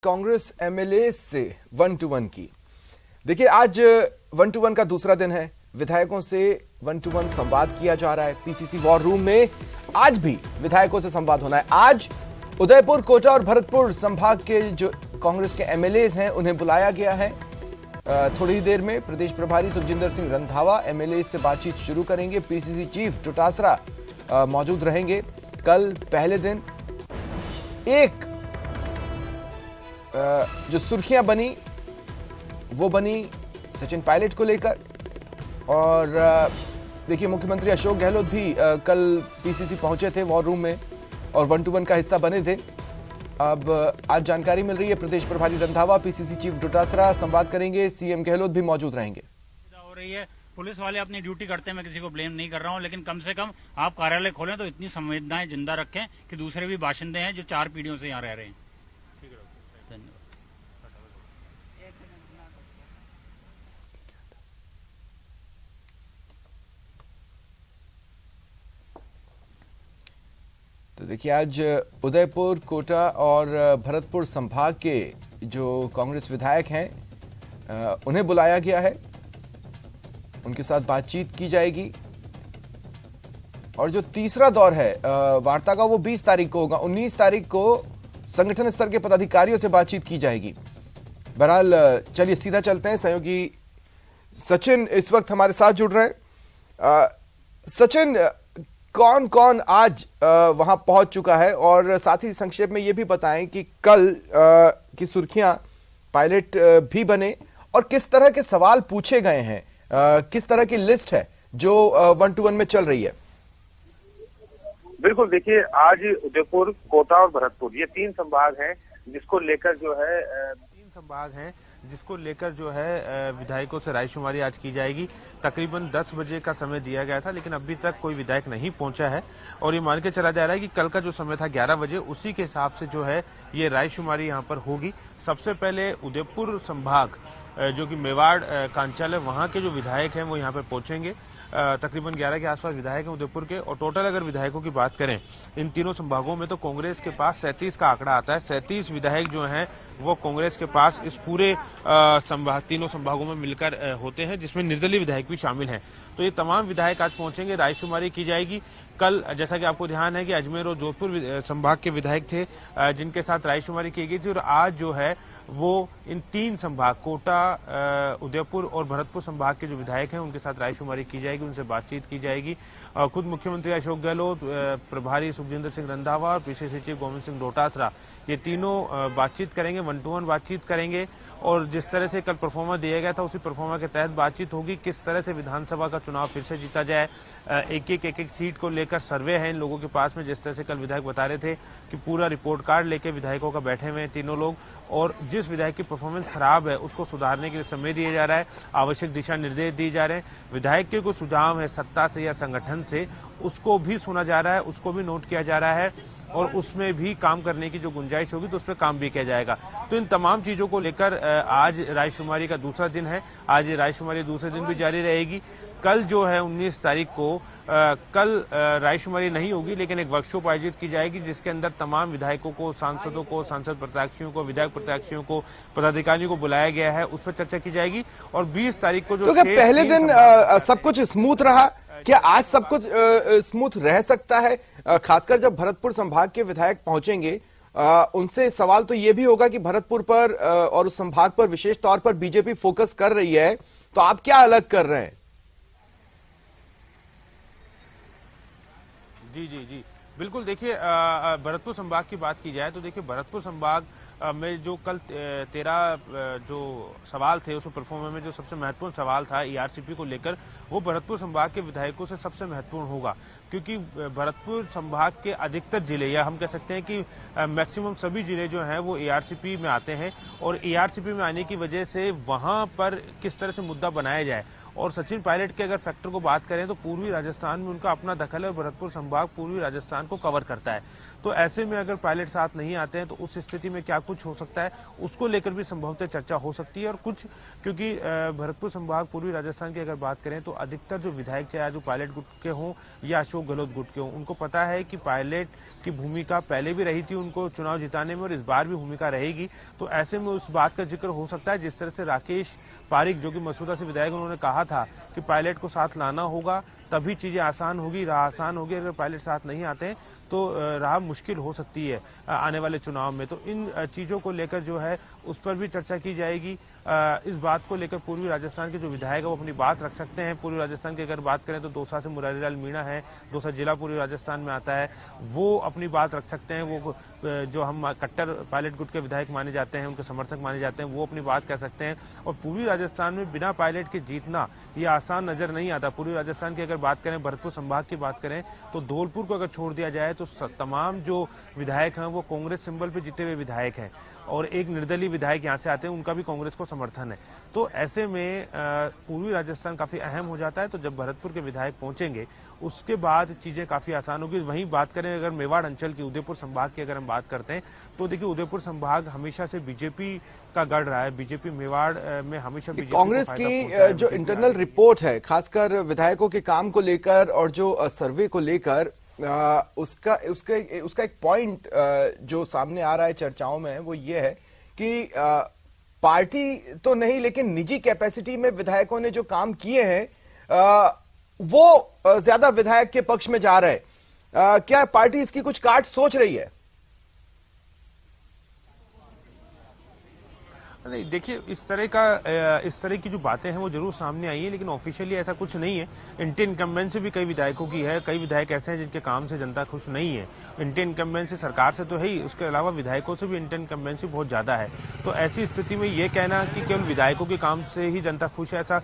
Congress MLA से 1-to-1 की। देखिए, आज 1-to-1 का दूसरा दिन है। विधायकों से 1-to-1 संवाद किया जा रहा है। पीसीसी वॉर रूम में आज भी विधायकों से संवाद होना है। आज उदयपुर, कोटा और भरतपुर संभाग के जो कांग्रेस के एमएलए हैं उन्हें बुलाया गया है। थोड़ी ही देर में प्रदेश प्रभारी सुखजिंदर सिंह रंधावा एमएलए से बातचीत शुरू करेंगे। पीसीसी चीफ डोटासरा मौजूद रहेंगे। कल पहले दिन एक जो सुर्खियां बनी वो बनी सचिन पायलट को लेकर, और देखिए मुख्यमंत्री अशोक गहलोत भी कल पीसीसी पहुंचे थे वॉर रूम में और 1-to-1 का हिस्सा बने थे। अब आज जानकारी मिल रही है प्रदेश प्रभारी रंधावा, पीसीसी चीफ डोटासरा संवाद करेंगे। सीएम गहलोत भी मौजूद रहेंगे। हो रही है, पुलिस वाले अपनी ड्यूटी करते हैं, मैं किसी को ब्लेम नहीं कर रहा हूं, लेकिन कम से कम आप कार्यालय खोलें तो इतनी संवेदनाएं जिंदा रखें कि दूसरे भी बाशिंदे हैं जो 4 पीढ़ियों से यहाँ रह रहे हैं। तो देखिए, आज उदयपुर, कोटा और भरतपुर संभाग के जो कांग्रेस विधायक हैं उन्हें बुलाया गया है। उनके साथ बातचीत की जाएगी और जो तीसरा दौर है वार्ता का वो 20 तारीख को होगा। 19 तारीख को संगठन स्तर के पदाधिकारियों से बातचीत की जाएगी। बहरहाल चलिए सीधा चलते हैं। सहयोगी सचिन इस वक्त हमारे साथ जुड़ रहे हैं। सचिन, कौन कौन आज वहां पहुंच चुका है, और साथ ही संक्षेप में यह भी बताएं कि कल की सुर्खियां पायलट भी बने और किस तरह के सवाल पूछे गए हैं, किस तरह की लिस्ट है जो 1-to-1 में चल रही है। बिल्कुल, देखिए आज उदयपुर, कोटा और भरतपुर ये 3 संभाग हैं जिसको लेकर जो है विधायकों से रायशुमारी आज की जाएगी। तकरीबन 10 बजे का समय दिया गया था, लेकिन अभी तक कोई विधायक नहीं पहुंचा है और ये मान के चला जा रहा है कि कल का जो समय था 11 बजे, उसी के हिसाब से जो है ये रायशुमारी यहाँ पर होगी। सबसे पहले उदयपुर संभाग जो कि मेवाड़ कांचल है, वहां के जो विधायक हैं वो यहाँ पर पहुंचेंगे। तकरीबन 11 के आसपास विधायक हैं उदयपुर के, और टोटल अगर विधायकों की बात करें इन तीनों संभागों में तो कांग्रेस के पास 37 का आंकड़ा आता है। 37 विधायक जो हैं वो कांग्रेस के पास इस पूरे तीनों संभागों में मिलकर होते हैं, जिसमें निर्दलीय विधायक भी शामिल हैं। तो ये तमाम विधायक आज पहुंचेंगे, रायशुमारी की जाएगी। कल जैसा कि आपको ध्यान है कि अजमेर और जोधपुर संभाग के विधायक थे जिनके साथ रायशुमारी की गई थी, और आज जो है वो इन 3 संभाग कोटा, उदयपुर और भरतपुर संभाग के जो विधायक हैं उनके साथ रायशुमारी की जाएगी, उनसे बातचीत की जाएगी। खुद मुख्यमंत्री अशोक गहलोत, प्रभारी सुखजिंदर सिंह रंधावा और पीसीसी चीफ गोविंद सिंह डोटासरा ये तीनों बातचीत करेंगे, 1-to-1 बातचीत करेंगे। और जिस तरह से कल परफॉर्मा दिया गया था उसी परफॉर्मा के तहत बातचीत होगी। किस तरह से विधानसभा का चुनाव फिर से जीता जाए, एक-एक सीट को लेकर सर्वे है इन लोगों के पास में। जिस तरह से कल विधायक बता रहे थे कि पूरा रिपोर्ट कार्ड लेके विधायकों का बैठे हुए हैं तीनों लोग, और जिस विधायक की परफॉर्मेंस खराब है उसको सुधारने के लिए समय दिया जा रहा है, आवश्यक दिशा निर्देश दिए जा रहे हैं। विधायक के कोई सुझाव है सत्ता से या संगठन से, उसको भी सुना जा रहा है, उसको भी नोट किया जा रहा है, और उसमें भी काम करने की जो गुंजाइश होगी तो उस पर काम भी किया जाएगा। तो इन तमाम चीजों को लेकर आज रायशुमारी का दूसरा दिन है। आज रायशुमारी दूसरे दिन भी जारी रहेगी। कल जो है 19 तारीख को कल रायशुमारी नहीं होगी, लेकिन एक वर्कशॉप आयोजित की जाएगी जिसके अंदर तमाम विधायकों को, सांसदों को, सांसद प्रत्याशियों को, विधायक प्रत्याशियों को, पदाधिकारियों को बुलाया गया है, उस पर चर्चा की जाएगी। और 20 तारीख को जो तो पहले दिन सब कुछ स्मूथ रहा, क्या आज सब कुछ स्मूथ रह सकता है? खासकर जब भरतपुर संभाग के विधायक पहुंचेंगे उनसे सवाल तो ये भी होगा कि भरतपुर पर और उस संभाग पर विशेष तौर पर बीजेपी फोकस कर रही है, तो आप क्या अलग कर रहे हैं? जी बिल्कुल। देखिए, भरतपुर संभाग की बात की जाए तो देखिए भरतपुर संभाग में जो कल 13 जो सवाल थे उसमें परफॉर्मेंस में जो सबसे महत्वपूर्ण सवाल था ईआरसीपी को लेकर, वो भरतपुर संभाग के विधायकों से सबसे महत्वपूर्ण होगा, क्योंकि भरतपुर संभाग के अधिकतर जिले, या हम कह सकते हैं कि मैक्सिमम सभी जिले जो हैं वो ईआरसीपी में आते हैं, और ईआरसीपी में आने की वजह से वहां पर किस तरह से मुद्दा बनाया जाए और सचिन पायलट के अगर फैक्टर को बात करें तो पूर्वी राजस्थान में उनका अपना दखल है और भरतपुर संभाग पूर्वी राजस्थान को कवर करता है। तो ऐसे में अगर पायलट साथ नहीं आते हैं तो उस स्थिति में क्या कुछ हो सकता है, उसको लेकर भी संभवतः चर्चा हो सकती है। और कुछ, क्योंकि भरतपुर संभाग पूर्वी राजस्थान की अगर बात करें तो अधिकतर जो विधायक चाहे जो पायलट गुट के हों या अशोक गहलोत गुट के हों, उनको पता है कि पायलट की भूमिका पहले भी रही थी उनको चुनाव जिताने में और इस बार भी भूमिका रहेगी। तो ऐसे में उस बात का जिक्र हो सकता है जिस तरह से राकेश पारिक जो कि मसूदा से विधायक, उन्होंने कहा था कि पायलट को साथ लाना होगा तभी चीजें आसान होगी, राह आसान होगी। अगर पायलट साथ नहीं आते हैं तो राह मुश्किल हो सकती है आने वाले चुनाव में। तो इन चीजों को लेकर जो है उस पर भी चर्चा की जाएगी। इस बात को लेकर पूर्वी राजस्थान के जो विधायक है वो अपनी बात रख सकते हैं। पूर्वी राजस्थान की अगर बात करें तो दौसा से मुरारीलाल मीणा है, दौसा जिला पूर्वी राजस्थान में आता है, वो अपनी बात रख सकते हैं। वो जो हम कट्टर पायलट गुट के विधायक माने जाते हैं, उनके समर्थक माने जाते हैं, वो अपनी बात कह सकते हैं। और पूर्वी राजस्थान में बिना पायलट के जीतना ये आसान नजर नहीं आता। पूर्वी राजस्थान की अगर बात करें, भरतपुर संभाग की बात करें तो धौलपुर को अगर छोड़ दिया जाए तो तमाम जो विधायक हैं वो कांग्रेस सिंबल पे जीते हुए विधायक हैं और एक निर्दलीय विधायक यहाँ से आते हैं, उनका भी कांग्रेस को समर्थन है। तो ऐसे में पूर्वी राजस्थान काफी अहम हो जाता है। तो जब भरतपुर के विधायक पहुंचेंगे उसके बाद चीजें काफी आसान होगी। वहीं बात करें अगर मेवाड़ अंचल की, उदयपुर संभाग की अगर हम बात करते हैं तो देखिए उदयपुर संभाग हमेशा से बीजेपी का गढ़ रहा है। बीजेपी मेवाड़ में हमेशा कांग्रेस की जो इंटरनल रिपोर्ट है खासकर विधायकों के काम को लेकर और जो सर्वे को लेकर उसका एक पॉइंट जो सामने आ रहा है चर्चाओं में वो ये है कि पार्टी तो नहीं लेकिन निजी कैपेसिटी में विधायकों ने जो काम किए हैं वो ज्यादा विधायक के पक्ष में जा रहे हैं। क्या पार्टी इसकी कुछ काट सोच रही है? नहीं, देखिए इस तरह की जो बातें हैं वो जरूर सामने आई है, लेकिन ऑफिशियली ऐसा कुछ नहीं है। इंटी इनकम्बेंसी भी कई विधायकों की है, कई विधायक ऐसे हैं जिनके काम से जनता खुश नहीं है। इंटी इनकम्बेंसी सरकार से तो है ही, उसके अलावा विधायकों से भी इंटी इनकम्बेंसी बहुत ज्यादा है। तो ऐसी स्थिति में ये कहना कि केवल विधायकों के काम से ही जनता खुश है ऐसा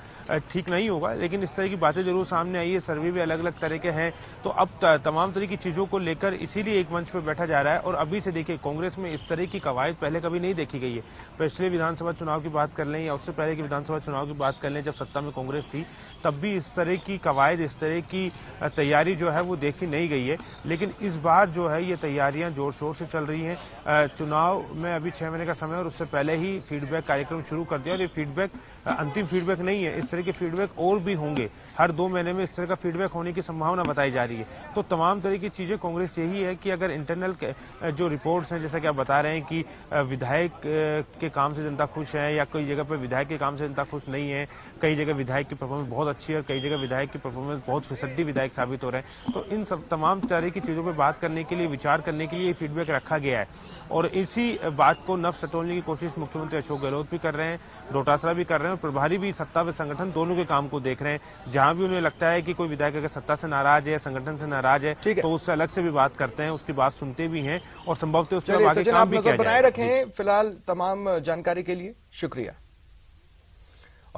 ठीक नहीं होगा। लेकिन इस तरह की बातें जरूर सामने आई है, सर्वे भी अलग अलग तरह के हैं। तो अब तमाम तरह की चीजों को लेकर इसीलिए एक मंच पर बैठा जा रहा है। और अभी से देखिए कांग्रेस में इस तरह की कवायद पहले कभी नहीं देखी गई है। पिछले विधानसभा चुनाव की बात कर लें या उससे पहले की विधानसभा चुनाव की बात कर लें, जब सत्ता में कांग्रेस थी तब भी इस तरह की कवायद, इस तरह की तैयारी जो है वो देखी नहीं गई है। लेकिन इस बार जो है ये तैयारियां जोर शोर से चल रही हैं। चुनाव में अभी 6 महीने का समय और उससे पहले ही फीडबैक कार्यक्रम शुरू कर दिया। और ये फीडबैक अंतिम फीडबैक नहीं है, इस तरह के फीडबैक और भी होंगे। हर 2 महीने में इस तरह का फीडबैक होने की संभावना बताई जा रही है। तो तमाम तरह की चीजें कांग्रेस यही है कि अगर इंटरनल जो रिपोर्ट्स हैं, जैसा कि आप बता रहे हैं कि विधायक के काम से जनता खुश है या कई जगह पर विधायक के काम से जनता खुश नहीं है, कई जगह विधायक की परफॉर्मेंस बहुत अच्छी है और कई जगह विधायक की परफॉर्मेंस बहुत फिसड्डी विधायक साबित हो रहे हैं। तो इन सब तमाम तरह की चीजों पर बात करने के लिए, विचार करने के लिए फीडबैक रखा गया है। और इसी बात को नफ सटोलने की कोशिश मुख्यमंत्री अशोक गहलोत भी कर रहे हैं, डोटासरा भी कर रहे हैं और प्रभारी भी सत्ता व संगठन दोनों के काम को देख रहे हैं। जहां भी उन्हें लगता है कि कोई विधायक अगर सत्ता से नाराज है या संगठन से नाराज है तो उससे अलग से भी बात करते हैं, उसकी बात सुनते भी हैं और संभवतः उस पर आगे काम भी किया जाए। बनाए रखें। फिलहाल तमाम जानकारी के लिए शुक्रिया।